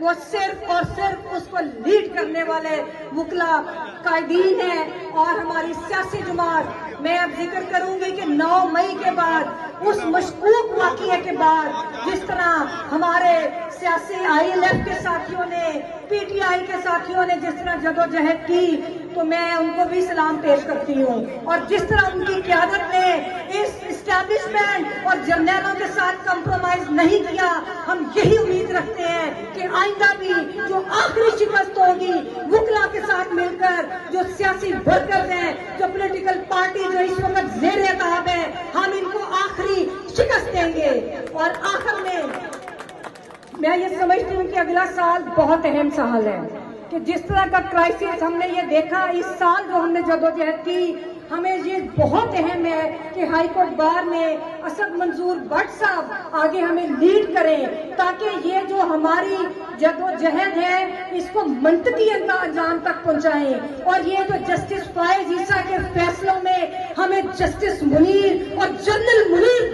वो सिर्फ और सिर्फ उसको लीड करने वाले वकला कायदीन है और हमारी सियासी जमात। मैं अब जिक्र करूंगी कि 9 मई के बाद उस मशकूक वाक़ये के बाद जिस तरह हमारे सियासी ILF के साथियों ने, PTI के साथियों ने जिस तरह जदोजहद की, तो मैं उनको भी सलाम पेश करती हूँ। और जिस तरह उनकी क़यादत ने इस इस्टेब्लिशमेंट और जर्नैलों के साथ कंप्रोमाइज नहीं किया, हम यही उम्मीद रखते हैं कि आइंदा भी जो आखिरी शिकस्त होगी वकला के साथ मिलकर, जो सियासी वर्कर्स हैं, जो पॉलिटिकल पार्टी जो इस वक्त ज़ेरे ताब है, हम इनको आखिरी शिकस्त देंगे। और आखिर में मैं ये समझती हूँ कि अगला साल बहुत अहम साल है कि जिस तरह का क्राइसिस हमने ये देखा इस साल जो हमने जदोजहद की, हमें ये बहुत अहम है कि हाई कोर्ट बार में असद मंजूर भट्ट साहब आगे हमें लीड करें ताकि ये जो हमारी जदोजहद है इसको मंतकी अंजाम तक पहुंचाएं। और ये जो जस्टिस फायज ईसा के फैसलों में हमें जस्टिस मुनीर और जनरल मुनीर